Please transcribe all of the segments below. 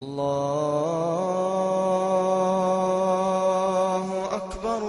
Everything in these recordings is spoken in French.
الله أكبر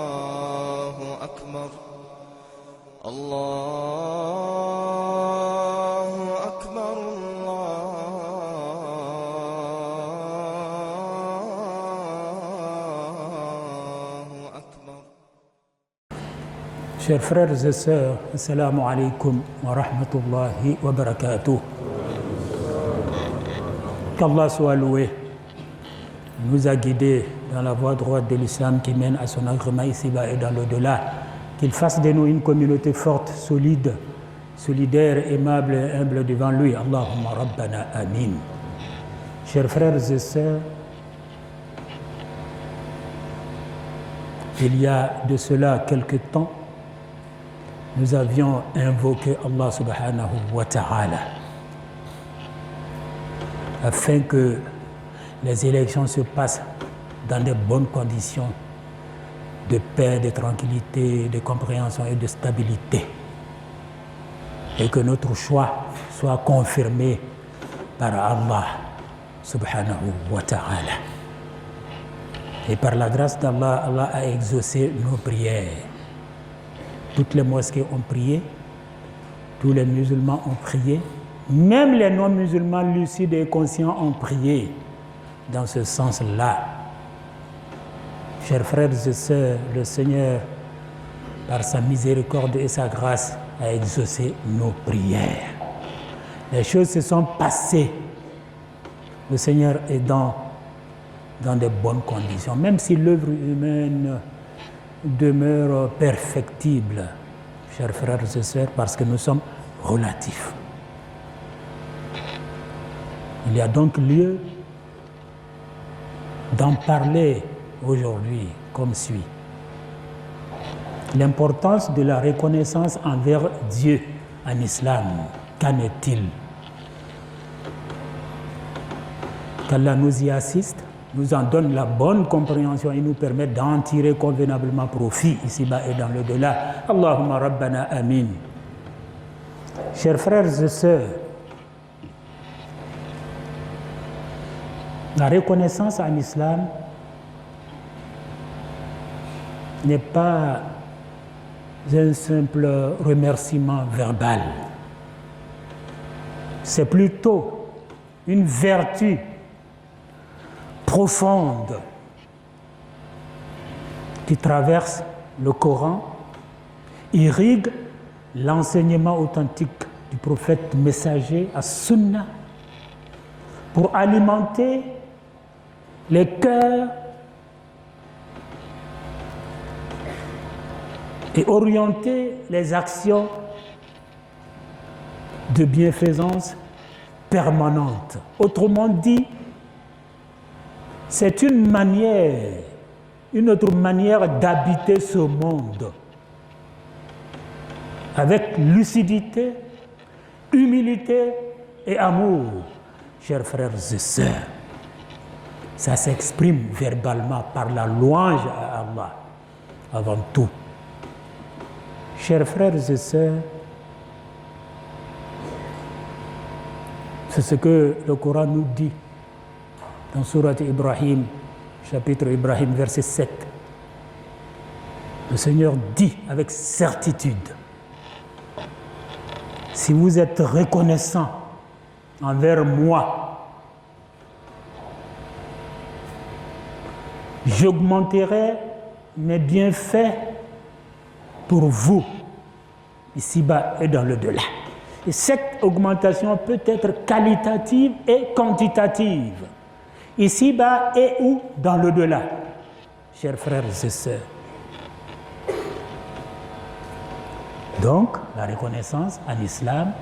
الله أكبر الله أكبر الله أكبر. Chers frères et sœurs, assalamu alaikum wa rahmatullahi wa barakatuh. Qu'Allah soit loué, il nous a guidés dans la voie droite de l'islam qui mène à son agrément ici-bas et dans l'au-delà. Qu'il fasse de nous une communauté forte, solide, solidaire, aimable et humble devant lui. Allahumma rabbana amin. Chers frères et sœurs, il y a de cela quelque temps, nous avions invoqué Allah subhanahu wa ta'ala afin que les élections se passent dans de bonnes conditions de paix, de tranquillité, de compréhension et de stabilité, et que notre choix soit confirmé par Allah subhanahu wa ta'ala. Et par la grâce d'Allah, Allah a exaucé nos prières. Toutes les mosquées ont prié, tous les musulmans ont prié, même les non-musulmans lucides et conscients ont prié dans ce sens-là. Chers frères et sœurs, le Seigneur, par sa miséricorde et sa grâce, a exaucé nos prières. Les choses se sont passées. Le Seigneur est dans de bonnes conditions, même si l'œuvre humaine demeure perfectible, chers frères et sœurs, parce que nous sommes relatifs. Il y a donc lieu d'en parler aujourd'hui comme suit. L'importance de la reconnaissance envers Dieu en islam, qu'en est-il? Qu'Allah nous y assiste, nous en donne la bonne compréhension et nous permet d'en tirer convenablement profit ici-bas et dans l'au-delà. Allahumma rabbana amin. Chers frères et sœurs, la reconnaissance en islam n'est pas un simple remerciement verbal. C'est plutôt une vertu profonde qui traverse le Coran, irrigue l'enseignement authentique du prophète messager à Sunna pour alimenter les cœurs et orienter les actions de bienfaisance permanente. Autrement dit, c'est une autre manière d'habiter ce monde avec lucidité, humilité et amour, chers frères et sœurs. Ça s'exprime verbalement par la louange à Allah avant tout. Chers frères et sœurs, c'est ce que le Coran nous dit dans Surat Ibrahim, chapitre Ibrahim, verset 7. Le Seigneur dit avec certitude: si vous êtes reconnaissant envers moi, j'augmenterai mes bienfaits pour vous, ici-bas et dans l'au-delà. Et cette augmentation peut être qualitative et quantitative, ici-bas et ou dans l'au-delà. Chers frères et sœurs, donc la reconnaissance en islam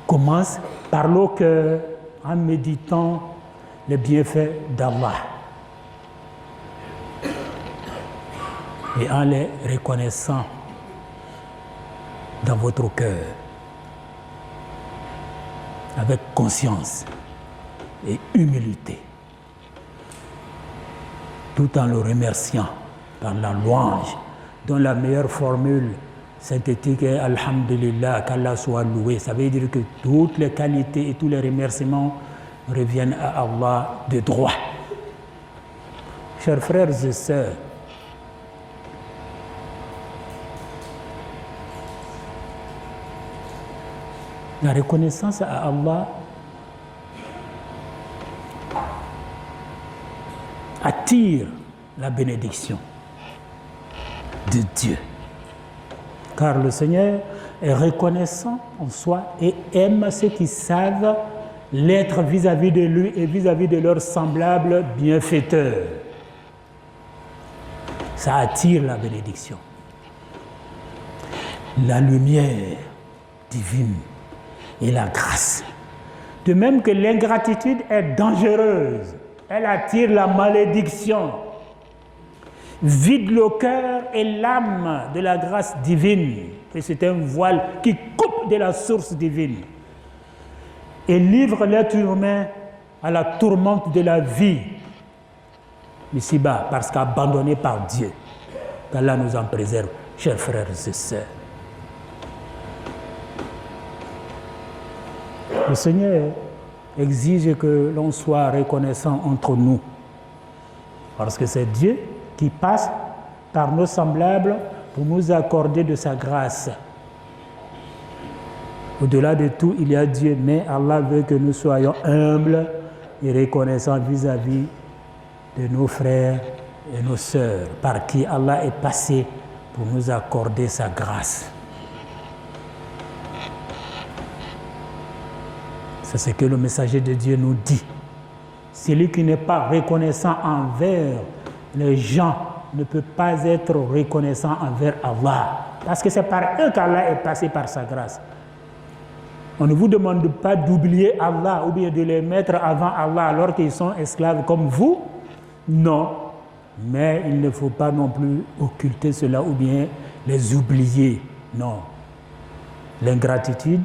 commence par le cœur en méditant les bienfaits d'Allah et en les reconnaissant dans votre cœur avec conscience et humilité, tout en le remerciant par la louange, dont la meilleure formule synthétique est Alhamdulillah, qu'Allah soit loué. Ça veut dire que toutes les qualités et tous les remerciements reviennent à Allah de droit. Chers frères et sœurs, la reconnaissance à Allah attire la bénédiction de Dieu. Car le Seigneur est reconnaissant en soi et aime ceux qui savent l'être vis-à-vis de lui et vis-à-vis de leurs semblables bienfaiteurs. Ça attire la bénédiction. La lumière divine et la grâce. De même que l'ingratitude est dangereuse, elle attire la malédiction, vide le cœur et l'âme de la grâce divine. Et c'est un voile qui coupe de la source divine et livre l'être humain à la tourmente de la vie ici-bas, parce qu'abandonné par Dieu. Qu'Allah nous en préserve, chers frères et sœurs. Le Seigneur exige que l'on soit reconnaissant entre nous, parce que c'est Dieu qui passe par nos semblables pour nous accorder de sa grâce. Au-delà de tout, il y a Dieu, mais Allah veut que nous soyons humbles et reconnaissants vis-à-vis de nos frères et nos sœurs, par qui Allah est passé pour nous accorder sa grâce. C'est ce que le messager de Dieu nous dit. Celui qui n'est pas reconnaissant envers les gens ne peut pas être reconnaissant envers Allah. Parce que c'est par eux qu'Allah est passé par sa grâce. On ne vous demande pas d'oublier Allah ou bien de les mettre avant Allah alors qu'ils sont esclaves comme vous. Non. Mais il ne faut pas non plus occulter cela ou bien les oublier. Non. L'ingratitude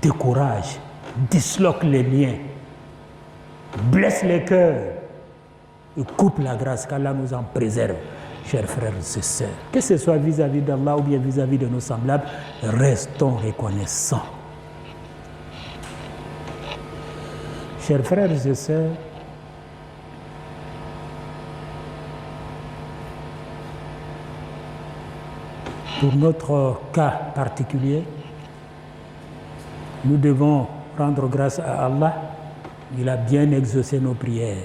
décourage, disloque les liens, blesse les cœurs et coupe la grâce, qu'Allah nous en préserve, chers frères et sœurs. Que ce soit vis-à-vis d'Allah ou bien vis-à-vis de nos semblables, restons reconnaissants. Chers frères et sœurs, pour notre cas particulier, nous devons rendre grâce à Allah. Il a bien exaucé nos prières.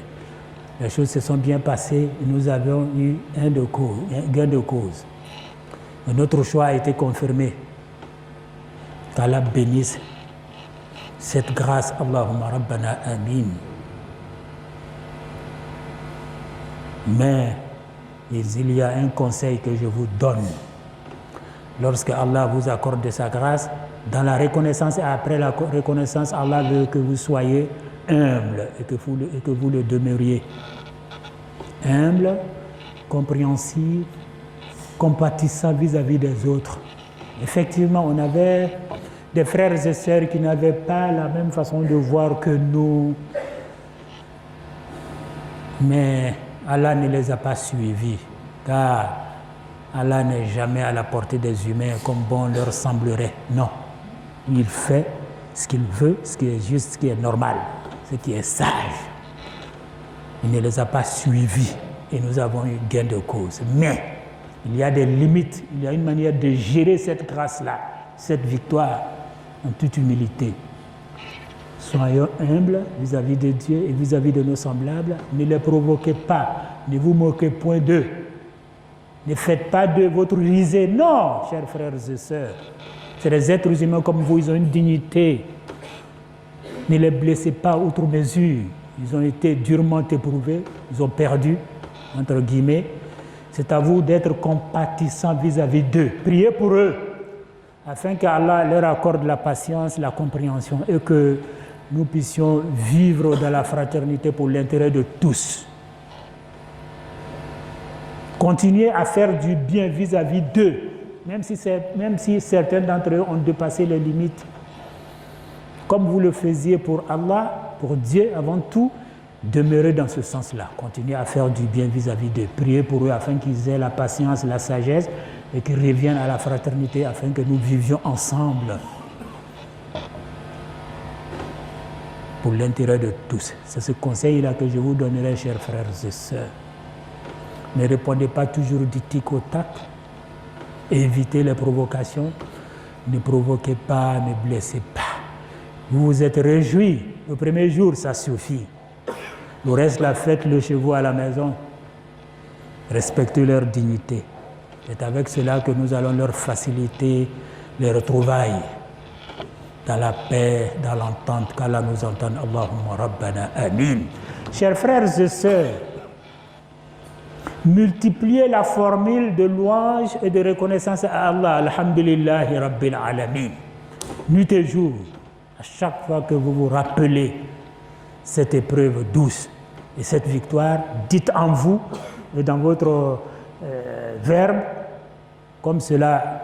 Les choses se sont bien passées et nous avons eu un gain de cause. Et notre choix a été confirmé. Qu'Allah bénisse cette grâce. Allahumma rabbana amin. Mais il y a un conseil que je vous donne. Lorsque Allah vous accorde de sa grâce, dans la reconnaissance et après la reconnaissance, Allah veut que vous soyez humble et que vous le demeuriez. Humble, compréhensif, compatissant vis-à-vis des autres. Effectivement, on avait des frères et sœurs qui n'avaient pas la même façon de voir que nous. Mais Allah ne les a pas suivis, car Allah n'est jamais à la portée des humains comme bon leur semblerait. Non. Il fait ce qu'il veut, ce qui est juste, ce qui est normal, ce qui est sage. Il ne les a pas suivis et nous avons eu gain de cause. Mais il y a des limites, il y a une manière de gérer cette grâce-là, cette victoire en toute humilité. Soyons humbles vis-à-vis de Dieu et vis-à-vis de nos semblables. Ne les provoquez pas, ne vous moquez point d'eux. Ne faites pas de votre risée. Non, chers frères et sœurs. C'est des êtres humains comme vous, ils ont une dignité. Ne les blessez pas outre mesure. Ils ont été durement éprouvés, ils ont perdu, entre guillemets. C'est à vous d'être compatissants vis-à-vis d'eux. Priez pour eux, afin qu'Allah leur accorde la patience, la compréhension, et que nous puissions vivre dans la fraternité pour l'intérêt de tous. Continuez à faire du bien vis-à-vis d'eux, même si certains d'entre eux ont dépassé les limites. Comme vous le faisiez pour Allah, pour Dieu avant tout, demeurez dans ce sens-là. Continuez à faire du bien vis-à-vis d'eux. Priez pour eux afin qu'ils aient la patience, la sagesse et qu'il revienne à la fraternité afin que nous vivions ensemble pour l'intérêt de tous. C'est ce conseil-là que je vous donnerai, chers frères et sœurs. Ne répondez pas toujours du tic au tac, évitez les provocations, ne provoquez pas, ne blessez pas. Vous vous êtes réjouis, le premier jour, ça suffit. Le reste, la faites-le chez vous à la maison. Respectez leur dignité. C'est avec cela que nous allons leur faciliter les retrouvailles dans la paix, dans l'entente, qu'Allah nous entende. Allahumma Rabbana Amin. Chers frères et sœurs, multipliez la formule de louange et de reconnaissance à Allah. Alhamdulillahi Rabbil Alamin. Nuit et jour, à chaque fois que vous vous rappelez cette épreuve douce et cette victoire, dites en vous et dans votre verbe, comme cela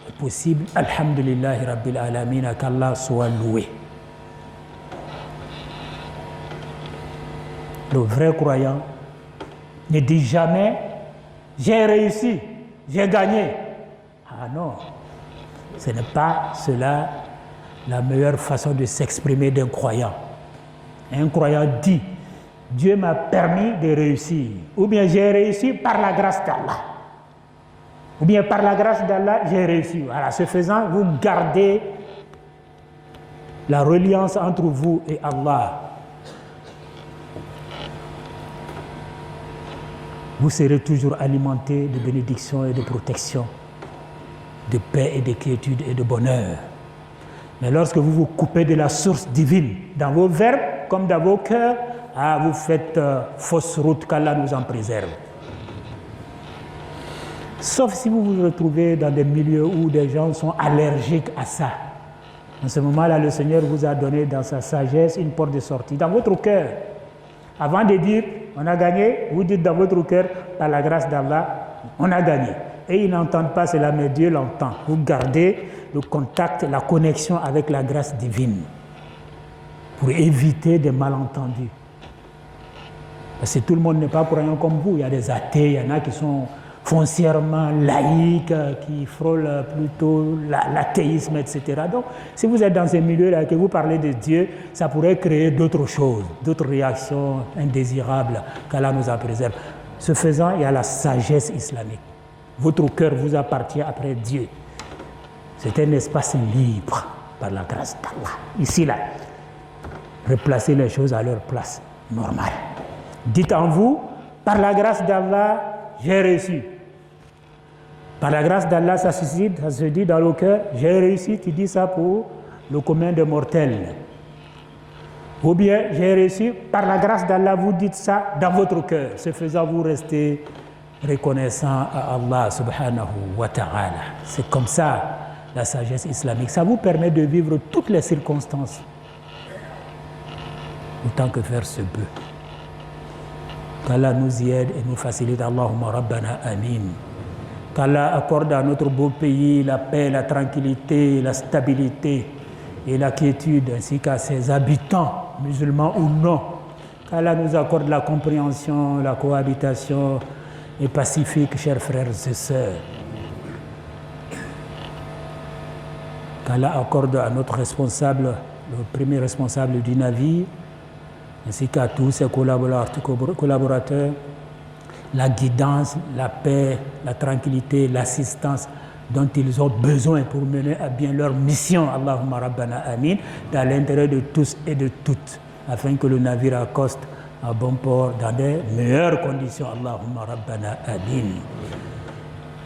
est possible, Alhamdulillahi Rabbil Alamin, qu'Allah soit loué. Le vrai croyant ne dit jamais j'ai réussi, j'ai gagné. Ah non, ce n'est pas cela la meilleure façon de s'exprimer d'un croyant. Un croyant dit Dieu m'a permis de réussir, ou bien j'ai réussi par la grâce d'Allah, ou bien par la grâce d'Allah j'ai réussi. Voilà, ce faisant, vous gardez la reliance entre vous et Allah. Vous serez toujours alimenté de bénédictions et de protection, de paix et de quiétude et de bonheur. Mais lorsque vous vous coupez de la source divine, dans vos verbes comme dans vos cœurs, vous faites fausse route, qu'Allah nous en préserve. Sauf si vous vous retrouvez dans des milieux où des gens sont allergiques à ça. En ce moment-là, le Seigneur vous a donné dans sa sagesse une porte de sortie. Dans votre cœur, avant de dire on a gagné, vous dites dans votre cœur, par la grâce d'Allah, on a gagné. Et ils n'entendent pas cela, mais Dieu l'entend. Vous gardez le contact, la connexion avec la grâce divine pour éviter des malentendus. Parce que tout le monde n'est pas croyant comme vous. Il y a des athées, il y en a qui sont foncièrement laïques, qui frôlent plutôt l'athéisme, etc. Donc, si vous êtes dans ces milieux-là, que vous parlez de Dieu, ça pourrait créer d'autres choses, d'autres réactions indésirables, qu'Allah nous en préserve. Ce faisant, il y a la sagesse islamique. Votre cœur vous appartient après Dieu. C'est un espace libre par la grâce d'Allah. Ici, là, replacez les choses à leur place normale. Dites en vous, par la grâce d'Allah, j'ai réussi. Par la grâce d'Allah, ça se dit dans le cœur, j'ai réussi, tu dis ça pour le commun des mortels. Ou bien, j'ai réussi, par la grâce d'Allah, vous dites ça dans votre cœur. Ce faisant, vous restez reconnaissant à Allah subhanahu wa ta'ala. C'est comme ça la sagesse islamique. Ça vous permet de vivre toutes les circonstances autant que faire se peut. Qu'Allah nous y aide et nous facilite. Allahumma Rabbana Amin. Qu'Allah accorde à notre beau pays la paix, la tranquillité, la stabilité et la quiétude, ainsi qu'à ses habitants, musulmans ou non. Qu'Allah nous accorde la compréhension, la cohabitation et pacifique, chers frères et sœurs. Qu'Allah accorde à notre responsable, le premier responsable du navire, ainsi qu'à tous ses collaborateurs, la guidance, la paix, la tranquillité, l'assistance dont ils ont besoin pour mener à bien leur mission. Allahumma Rabbana Amin, dans l'intérêt de tous et de toutes, afin que le navire accoste à bon port dans des meilleures conditions. Allahumma Rabbana Amin.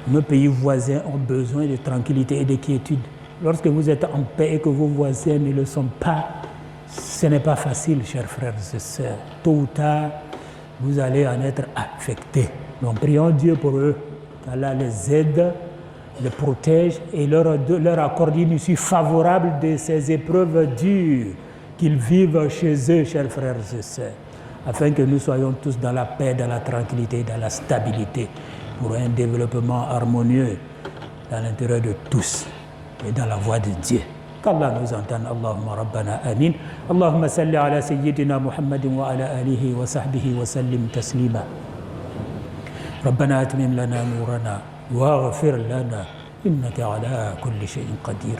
Nos pays voisins ont besoin de tranquillité et de quiétude. Lorsque vous êtes en paix et que vos voisins ne le sont pas, ce n'est pas facile, chers frères et sœurs. Tôt ou tard, vous allez en être affectés. Donc prions Dieu pour eux, qu'Allah les aide, les protège et leur accorde une issue favorable de ces épreuves dures qu'ils vivent chez eux, chers frères et sœurs, afin que nous soyons tous dans la paix, dans la tranquillité, dans la stabilité, pour un développement harmonieux dans l'intérêt de tous et dans la voie de Dieu. Qu'Allah nous entende. Allahumma Rabbana Amin. Allahumma salli ala Sayyidina Muhammadin wa ala alihi wa sahbihi wa sallim taslima. Rabbana atmim lana nurana واغفر لنا إنك على كل شيء قدير